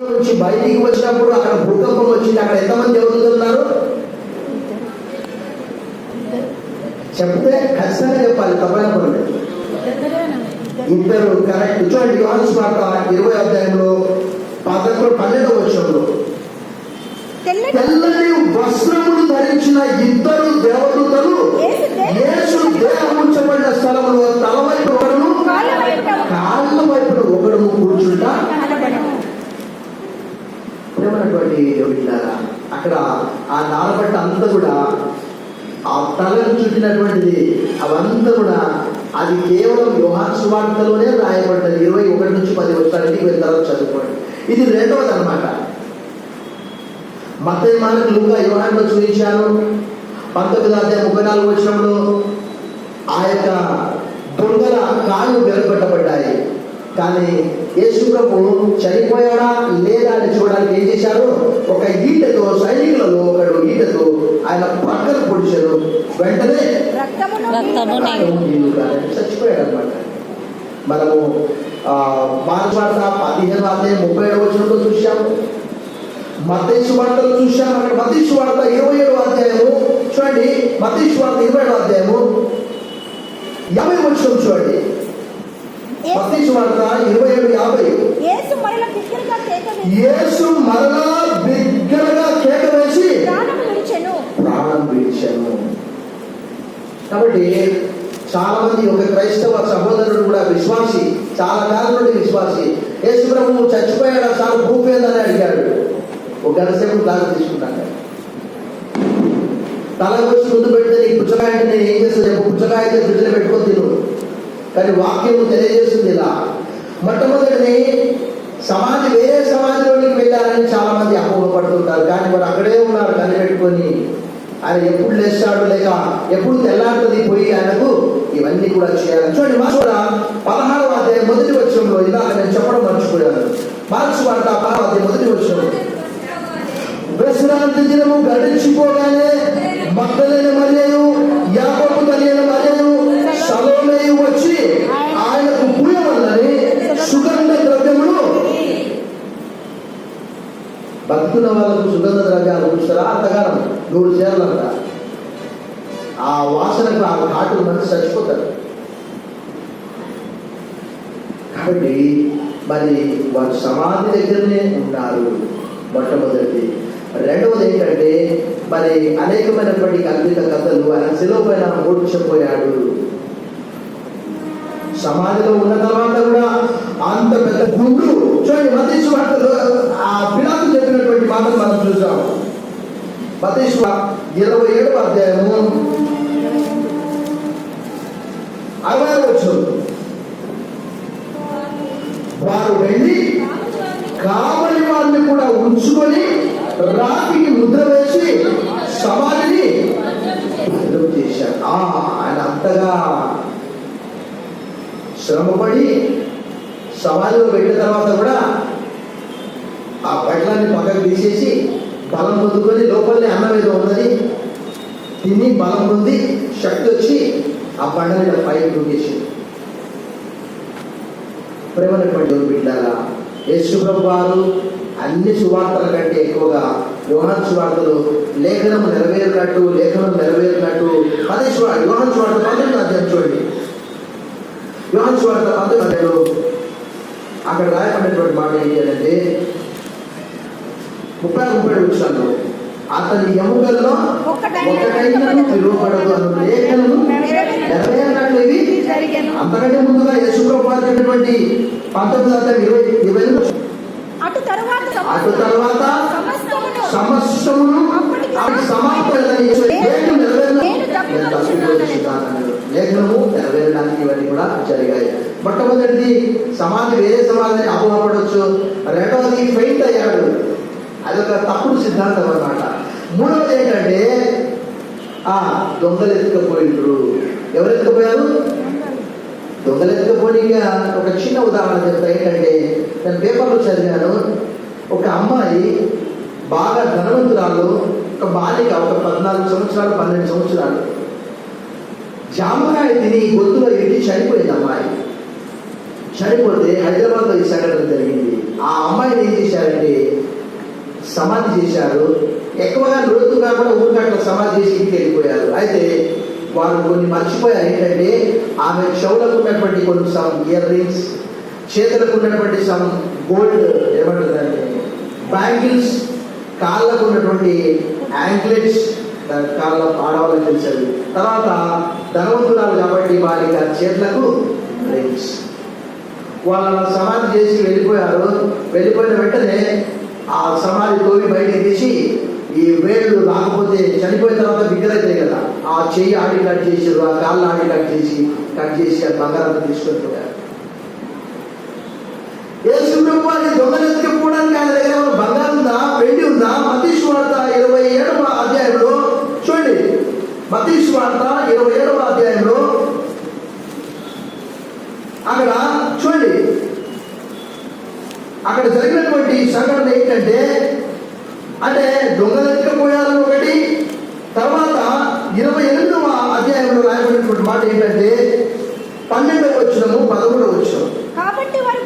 నుంచి బయటికి వచ్చినప్పుడు అక్కడ భూకంపం వచ్చింది. అక్కడ ఎంతమంది ఎవరు ఉన్నారు చెప్తే ఖచ్చితంగా చెప్పాలి, తప్పైన పనులు. ఇద్దరు కరెక్ట్. చూడండి యోహాను సువార్త 20వ అధ్యాయంలో 12వ వచనంలో తెల్లని వస్త్రములు ధరించిన ఇద్దరు దేవదూతలు యేసు దేహం ఉంచబడిన స్థలంలో తల వైపు ఒకడును కాళ్ళ వైపున ఒకడును కూర్చుంటా ప్రేమటువంటి యోగిలారా, అక్కడ ఆ నారబట్ట అంతా కూడా ఆ తలను చుట్టినటువంటిది అవంతా కూడా అది కేవలం యోహాను సువార్తలోనే రాయబడ్డది. 21 నుంచి 10 వచ్చానికి మీరు తర్వాత చదువుకోండి. ఇది రెండవది అనమాట. మత్తయి, మార్కు, లూకా, యోహానులో చూపించాను. 19వ అధ్యాయం 34వ వచనంలో ఆ యొక్క దొంగల కాళ్ళు వెలువట్టబడ్డాయి. కానీ యేసు ప్రభు చనిపోయాడా లేదా అని చూడడానికి ఏం చేశారు? ఒక ఈటతో, సైనికులలో ఒకడు ఈటతో ఆయన ప్రక్కన పొడిచారు. వెంటనే చచ్చిపోయాడు అనమాట. మనము మార్కు వార్త 15వ అధ్యాయం 37వ వచనంలో చూశాము. మత్తయి సువార్తలో చూశాము. అక్కడ మత్తయి సువార్త 27వ అధ్యాయము చూడండి. మత్తయి సువార్త 27వ అధ్యాయము 50వ వచనం చూడండి. మత్తయి సువార్త 27:50. యేసు మరలా బిగ్గరగా కేక వేసి ప్రాణం విడిచెను. కాబట్టి చాలా మంది, ఒక క్రైస్తవ సహోదరుడు కూడా విశ్వాసి, చాలా కాలం నుండి విశ్వాసి, యేసు ప్రభువు చచ్చిపోయాడు చాలా ప్రూఫ్ ఏందని అడిగాడు. ఒక గంట సేపు దాకా తీసుకుంటాను. తల వచ్చి ముందు పెడితే నీకు పుచ్చకాయ అంటే నేను ఏం చేస్తాను చెప్పు? పుచ్చకాయ అయితే ఫ్రిడ్జ్లో పెట్టుకొని తిను. కానీ వాక్యం తెలియజేస్తుంది ఇలా. మొట్టమొదటిని సమాధి, వేరే సమాధిలోనికి వెళ్ళాలని చాలా మంది అపోహపడుతుంటారు. కానీ వారు అక్కడే ఉన్నారు కనిపెట్టుకొని. ఆయన ఎప్పుడు లేస్తాడు లేక ఎప్పుడు తెల్లాడుతుంది పోయి ఆయనకు ఇవన్నీ కూడా చేయాలి. చూడండి మార్కు కూడా 16వ అధ్యాయం 1వ వచనంలో, ఇందాక నేను చెప్పడం మర్చిపోయాను. మార్కు వార్త 16వ అధ్యాయం 1వ వచనం. విశ్రాంతి దినము గడిచిపోగానే మగ్దలేని మరియను, యాకోబు తల్లి అయిన మరియను, సలోమేయు వచ్చి ఆయనకు పూయవల్లని సుగంధ ద్రవ్యములు. భక్తుల వాళ్ళకు సుగంధ ద్రవ్యాలు చూస్తారా? అంతగానం 100 చీరలంట. ఆ వాసనకు ఆ ఘాటు మంది చచ్చిపోతారు. కాబట్టి మరి వారు సమాధి దగ్గరనే ఉన్నారు. మొట్టమొదటిది. రెండవది ఏంటంటే మరి అనేకమైనటువంటి కల్పిత కథలు. ఆయన శిలువ పైన ఓడ్చిపోయాడు. సమాధిలో ఉన్న తర్వాత కూడా అంత పెద్ద గుండు. చూడండి మత్తయి సువార్తలో ఆ పిలాతు చెప్పినటువంటి మాటలు మనం చూసాం. మత్తయి సువార్త 27వ అధ్యాయము 60వ వచనం. వారు వెళ్ళి కావలి వారిని కూడా ఉంచుకొని రాతికి ముద్ర వేసి సమాధిని చేశారు. ఆయన అంతగా శ్రమపడి సమాధిలో పెట్టిన తర్వాత కూడా ఆ బట్టలన్నీ పక్కకు తీసేసి బలం పొందుకొని, లోపలనే అన్నం ఏదో ఉన్నది తిని బలం పొంది శక్తి వచ్చి ఆ బండని పైకి దూకేసి. ప్రేమనటువంటి బిడ్డలారా, యేసు ప్రభు వారు అన్ని సువార్తల కంటే ఎక్కువగా యోహాను సువార్తలు లేఖనం నెరవేరినట్టు అదే యోహాను సువార్త 19వ అధ్యాయం చూడండి. యోహాను సువార్త 19వ అధ్యాయంలో అక్కడ రాయబడినటువంటి మాట ఏంటి అంటే 30-37 వచనాల్లో, అతని ఎముకల్లో ఒకటైనను విలువబడదు అను లేఖనము నెరవేరినట్లు ఇవి. అంతకంటే ముందుగా యేసు ప్రభు వారు చెప్పినటువంటి 19వ అధ్యాయం 20 అటు తర్వాత సమస్తమును సమాప్తమైనదని లేఖనము నెరవేరడానికి ఇవన్నీ కూడా జరిగాయి. మొట్టమొదటిది సమాధి, వేరే సమాధిని అపోహపడవచ్చు. రెండవది ఫెయింట్ అయ్యాడు, అదొక తప్పుడు సిద్ధాంతం అన్నమాట. మూడవది ఏంటంటే దొంగలు ఎత్తుకపోయిండ్రు. ఎవరు ఎత్తుకపోయారు? దొంగలు ఎత్తుకపోయిగా ఒక చిన్న ఉదాహరణ చెప్తా. ఏంటంటే నేను పేపర్లో చదివాను. ఒక అమ్మాయి బాగా ధనవంతురాలు, ఒక బాలిక, ఒక 14 సంవత్సరాలు 12 సంవత్సరాలు, జామకాయ తిని గొంతులో ఎట్టి చనిపోయింది అమ్మాయి. చనిపోతే హైదరాబాద్లో ఈ సంఘటన జరిగింది. ఆ అమ్మాయిని ఏం చేశారంటే సమాధి చేశారు. ఎక్కువగా లోతు కాకుండా ఊరికట్ల సమాధి చేసి ఇంటికి వెళ్ళిపోయారు. అయితే వారు కొన్ని మర్చిపోయారు. ఏంటంటే ఆమె చెవులకు ఉన్నటువంటి కొన్ని సమ్ ఇయర్ రింగ్స్, చేతులకు ఉన్నటువంటి సమ్ గోల్డ్ ఏమంటుందంటే బ్యాంగిల్స్, కాళ్ళకు ఉన్నటువంటి యాంక్లెట్స్, కాళ్ళ ఆడవాళ్ళకి తెలిసేది. తర్వాత ధనవంతురాలు కాబట్టి వారి చేతులకు రింగ్స్. వాళ్ళ సమాధి చేసి వెళ్ళిపోయారు. వెళ్ళిపోయిన వెంటనే ఆ సమాధి తోవి బయటకు తీసి ఈ వేళ్ళు రాకపోతే చనిపోయిన తర్వాత బిగ్గరైతే కదా, ఆ చెయ్యి ఆడి కట్ చేసారు, ఆ కాళ్ళు ఆడి కట్ చేసి ఆ బంగారాన్ని తీసుకొని పోయారు. యేసు ప్రభువు వారి దొంగలెత్తుకుపోవడానికి ఆయన దగ్గర బంగారం ఉందా, వెండి ఉందా? మత్తయి సువార్త 27వ అధ్యాయంలో చూడండి. మత్తయి సువార్త 27వ అధ్యాయంలో అక్కడ చూడండి, అక్కడ జరిగినటువంటి సంఘటన ఏంటంటే, అంటే దొంగలెత్తుకుపోయారని ఒకటి, తర్వాత 28వ అధ్యాయంలో రాయబడినటువంటి మాట ఏంటంటే 12వ వచనము 11వ వచనం. కాబట్టి వారు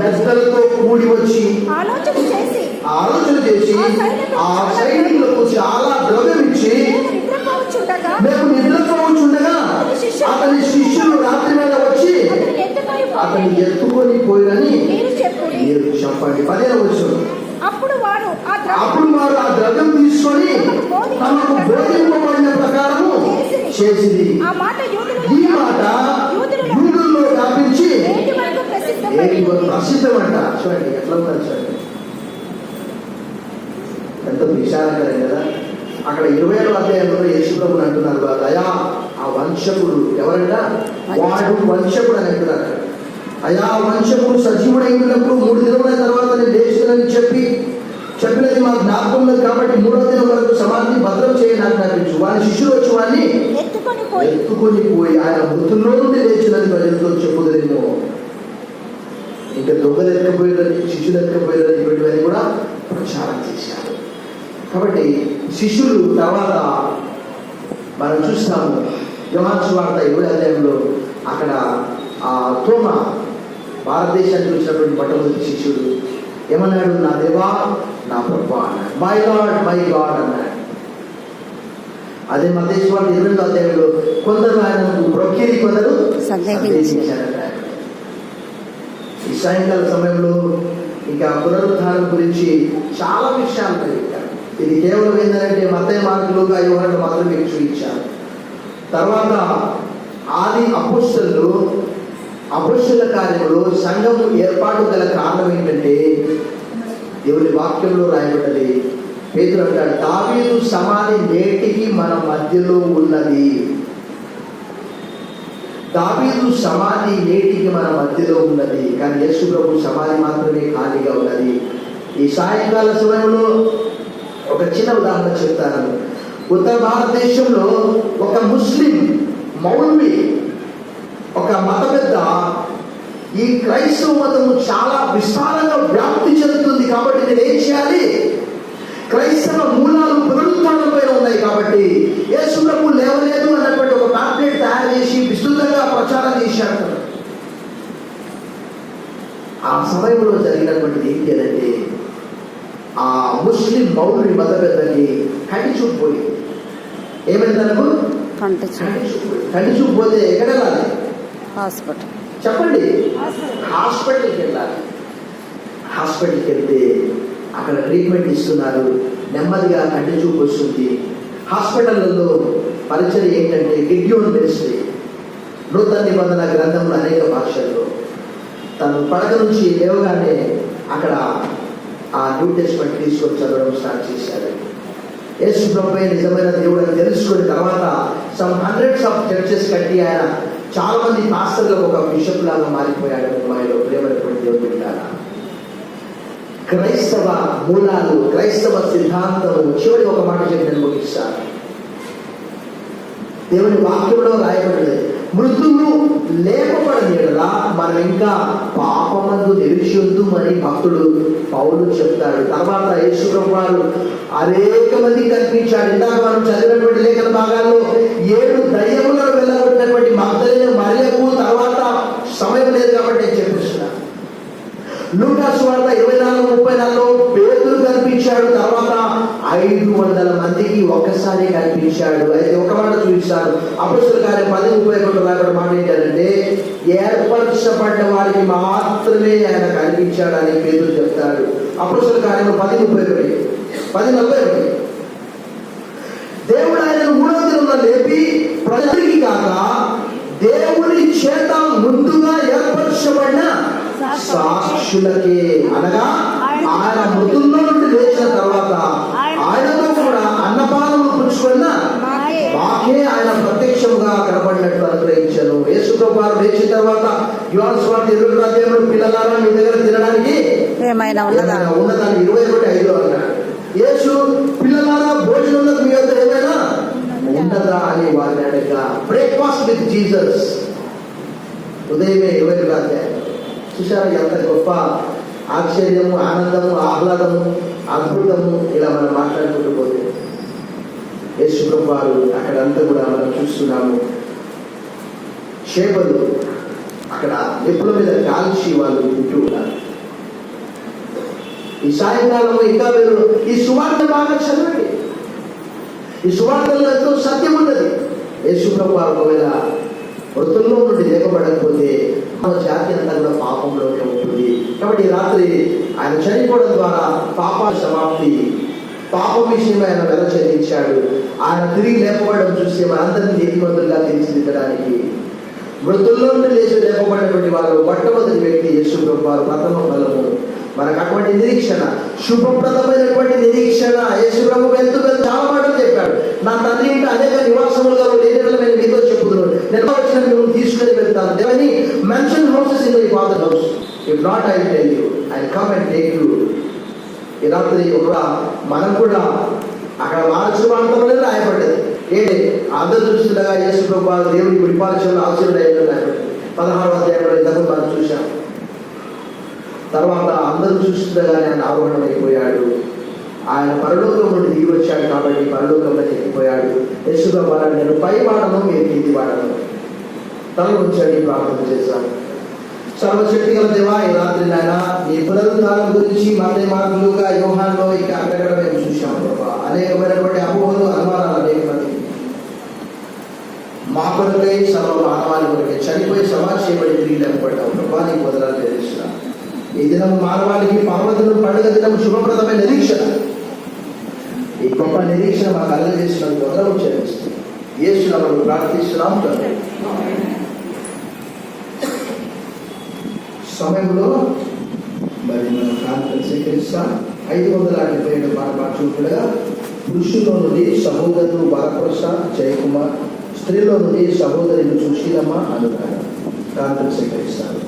పెద్దలతో కూడి వచ్చి ఆలోచన చేసి ఆ సైనికులకు చాలా ద్రవ్యం ఇచ్చి మేము నిద్రపోవచ్చుండగా అతని శిష్యులు రాత్రి వేళ వచ్చి అతన్ని ఎత్తుకొని పోయినని మీరు చెప్పండి. 10వ వచనం. అప్పుడు వారు ఆ ద్రవ్యం తీసుకొని తమకు బోధింపబడిన ప్రకారము చేసింది. ఈ మాట యూదుల్లో వ్యాపించి ప్రసిద్ధమంట. చూడండి ఎట్లా ఉన్నారు, చూడండి ఎంత విశాలకరం కదా. అక్కడ 27వ అధ్యాయంలో యేసు ప్రభువుని అంటున్నారు, అయా ఆ వంశకుడు ఎవరంట, వాడు వంశకుడు అని అంటున్నారు. అయా వంశకుడు సజీవుడైనప్పుడు 3 దినముల తర్వాత నేను లేచునని చెప్పినది మా జ్ఞాపకం లేదు కాబట్టి 3వ దినం వరకు సమాధిని భద్రం చేయడానికి అనిపించు. వారి శిష్యులు వచ్చి వాడిని ఎత్తుకొని పోయి ఆయన మృతుల్లో నుండి లేచినది ప్రజలతో చెప్పుదరేమో. ఇంకా దొంగలు ఎత్తుకపోయారని, శిష్యులు ఎత్తుకపోయారని ఇటువంటివన్నీ కూడా ప్రచారం చేశారు. కాబట్టి శిష్యులు తర్వాత మనం చూస్తాము యోహాను సువార్త 20వ అధ్యాయంలో అక్కడ ఆ తోమా భారతదేశానికి వచ్చినటువంటి మొట్టమొదటి శిష్యుడు ఏమన్నాడు, నా దేవా నా ప్రభువా అన్నాడు. మై లార్డ్ మై గాడ్ అన్నాడు. అదే మత్తయి సువార్త 20వ అధ్యాయంలో కొందరు ఆయనకు బ్రొక్కిరి, కొందరు సందేహించారన్నాడు. ఈ సాయంకాల సమయంలో ఇంకా పునరుద్ధానం గురించి చాలా విషయాలు కలిగారు. ఇది కేవలం ఏంటంటే మత్తయి, మార్కు, లూకా, యోహాను మాత్రమే చూపించారు. తర్వాత ఆది అపోస్తలుల కార్యంలో సంఘము ఏర్పాటు గల కారణం ఏంటంటే దేవుని వాక్యంలో రాయబడ్డది. పేతురు అంటాడు, దావీదు సమాధి నేటికి మన మధ్యలో ఉన్నది. దావీదు సమాధి నేటికి మన మధ్యలో ఉన్నది, కానీ యేసు ప్రభు సమాధి మాత్రమే ఖాళీగా ఉన్నది. ఈ సాయంకాల సమయంలో ఒక చిన్న ఉదాహరణ చెప్తాను. ఉత్తర భారతదేశంలో ఒక ముస్లిం మౌల్వి, ఒక మత పెద్ద, ఈ క్రైస్తవ మతము చాలా విస్తారంగా వ్యాప్తి చెందుతుంది కాబట్టి నేను ఏం చేయాలి, క్రైస్తవ మూలాలు పునరుద్ధానం పైన ఉన్నాయి కాబట్టి యేసు ప్రభు లేవలేదు అన్నటువంటి ఒక పాంప్లెట్ తయారు చేసి విస్తృతంగా ప్రచారం చేశారు. ఆ సమయంలో జరిగినటువంటిది ఏంటి అంటే, ఆ ముస్లిం మౌల్వి మత పెద్దకి కంటి చూపు పోయింది. ఏమైంది తనకు? కంటి చూపు పోతే ఎక్కడ వెళ్ళాలి? హాస్పిటల్. చెప్పండి, హాస్పిటల్కి వెళ్ళాలి. హాస్పిటల్కి వెళ్తే అక్కడ ట్రీట్మెంట్ ఇస్తున్నారు. నెమ్మదిగా కంటి చూపు వస్తుంది. హాస్పిటల్లో పరిచయం ఏంటంటే గిడ్యోన్ మినిస్ట్రీ, నూతన నిబంధన గ్రంథంలో అనేక భాషల్లో. తను పడక నుంచి లేవగానే అక్కడ ఆ న్యూ టెస్ట్మెంట్ తీసుకొని చదవడం స్టార్ట్ చేశారు. యేసు ప్రభువే నిజమైన దేవుడు అని తెలుసుకున్న తర్వాత సమ్ హండ్రెడ్స్ ఆఫ్ చర్చెస్ కట్టి ఆయన చాలా మంది పాస్టర్లకు ఒక బిషప్ లాగా మారిపోయాడు. మాయలో ప్రేమటువంటి దేవుడు ఉంటారా? క్రైస్తవ మూలాలు, క్రైస్తవ సిద్ధాంతం. చివరి ఒక మాట చెప్పి నేను ముగిస్తాను. దేవుని వాక్యంలో రాయబడింది, మృతులు లేపబడలేదా మనం ఇంకా పాపమందు నిలిచియుందుమని భక్తుడు పౌలు చెప్తాడు. తర్వాత యేసు ప్రభువు వారు అనేక మంది కనిపించాడు. ఇందాక మనం చదివినటువంటి లేఖన భాగాల్లో 7 దయ్యములను వెళ్ళగొట్టినటువంటి మగ్దలేనే మరియకు, తర్వాత సమయం లేదు కాబట్టి లూకా సువార్త 24:34 పేతురు కనిపించాడు, తర్వాత 500 మందికి ఒక్కసారి కనిపించాడు. అయితే ఒక మాట చూపిస్తాను. అపొస్తలుల కార్యం 10:31 రాబడి మాట ఏంటంటే, ఏర్పరచబడ్డ వారికి మాత్రమే ఆయన కనిపించాడని పేతురు చెప్తాడు. అపొస్తలుల కార్యం 10:41 దేవుడు ఆయనను 3వ దినమున లేపి ప్రజలకి కాక దేవుని చేత ముందుగా ఏర్పరచబడిన సాక్షులకే, అనగా ఆయన మృతుల్లో నుండి లేచిన తర్వాత ఆయనతో కూడా అన్నపానములు పుచ్చుకున్న మాకే ఆయన ప్రత్యక్షంగా కనబడినట్లు అనుగ్రహించాను. యేసుప్రభువు వారు లేచిన తర్వాత యోహాను సువార్త 21వ అధ్యాయంలో, పిల్లలారా మీ దగ్గర తినడానికి ఏమైనా ఉన్నదా? ఉన్నదాన్ని 21:5 అన్నాడు. యేసు, పిల్లలారా భోజనంలో మీ వద్ద ఏమైనా ఉండదా అని వారిని అడగగా, బ్రేక్ఫాస్ట్ విత్ జీసస్ ఉదయమే 21వ అధ్యాయం. చూసారా ఎంత గొప్ప ఆశ్చర్యము, ఆనందము, ఆహ్లాదము, అద్భుతము. ఇలా మనం మాట్లాడుకుంటూ పోతే యేసు ప్రభు వారు అక్కడంతా కూడా మనం చూస్తున్నాము. చేపలు అక్కడ నిప్పుల మీద కాల్చి వాళ్ళు తింటూ ఉన్నారు. ఈ సాయంకాలంలో ఇంకా మీరు ఈ సువార్త బాగా చదవండి. ఈ సువార్తలో ఎంతో సత్యం ఉన్నది. యేసు ప్రభు వారు ఒకవేళ మృతుల్లో నుండి లేపబడకపోతే మన జాతి అంతా కూడా పాపంలోనే ఉంటుంది. కాబట్టి ఈ రాత్రి ఆయన చనిపోవడం ద్వారా పాపాల సమాప్తి, పాపం విషయమై ఆయన వెల చెల్లించాడు. ఆయన తిరిగి లేపబడడం చూస్తే మనందరినీ నీతిమంతులుగా తీర్చిదిద్దడానికి, మృతుల్లో నుండి లేచి లేపబడినటువంటి వారు మొట్టమొదటి వ్యక్తి యేసు ప్రభు వారు, ప్రథమ ఫలము. మనకు అటువంటి నిరీక్షణ, శుభప్రదమైనటువంటి నిరీక్షణ. యేసు ప్రభు వెళ్తూ చాలా మాటలు చెప్పాడు. నా తండ్రి ఇంట అనేక నివాసములుగా లేని నేను మీతో చెప్పుతున్నాను, నేను వచ్చిన మిమ్మల్ని తీసుకుని వెళ్తాను. దేవని mansion houses in my father house, if not I tell you, I come and take you. ఈ రాత్రి ఒక మనం కూడా అక్కడ మార్చి ప్రాంతంలోనే రాయబడ్డది. ఏంటి అందరూ చూస్తుండగా యేసు ప్రభు వారు దేవుని కుడిపార్శ్వంలో ఆశీర్వాదం రాయబడ్డది. 16వ అధ్యాయంలో ఇంతకు మనం చూశాం. తర్వాత అందరూ చూస్తుండగానే ఆయన ఆరోహణమైపోయాడు. ఆయన పరలోకం నుండి దిగి వచ్చాడు కాబట్టి పరలోకంలో ఎక్కిపోయాడు. యేసు ప్రభు వారు, నేను పై వాడను, మీరు కింది వాడను. తల ఉంచండి, ప్రార్థన చేశాను. సర్వశక్తి గల దేవా, ఈ రాత్రి నాయన నీ పునరుద్ధానం గురించి మతే మార్పులుగా యోహాన్లో ఇక అక్కడ మేము చూసాము ప్రభా. అనేకమైనటువంటి అపోహలు, అనుమానాలు అనేక మంది మా కొరకై, సర్వ మానవాళి కొరకై చనిపోయి సమాజ చేయబడి తిరిగి లేకపోవడం ప్రభా, నీకు వదలాలు తెలుస్తున్నా. ఈ దినం మానవాళికి పర్వదినం, పండుగ దినం, శుభప్రదమైన నిరీక్షణ. ఈ గొప్ప నిరీక్షణ మాకు అందజేసినందుకు వదలము చెల్లిస్తుంది. యేసు నామములో ప్రార్థిస్తున్నాం తండ్రి. సమయంలో మరి మనం ప్రార్థన స్వీకరిస్తాం. 577 మాట చూడగా, పురుషుల్లో నుండి సహోదరులు బాలప్రసాద్, జయకుమార్, స్త్రీలో నుండి సహోదరులు సుశీలమ్మ అనురాధ ప్రార్థన స్వీకరిస్తారు.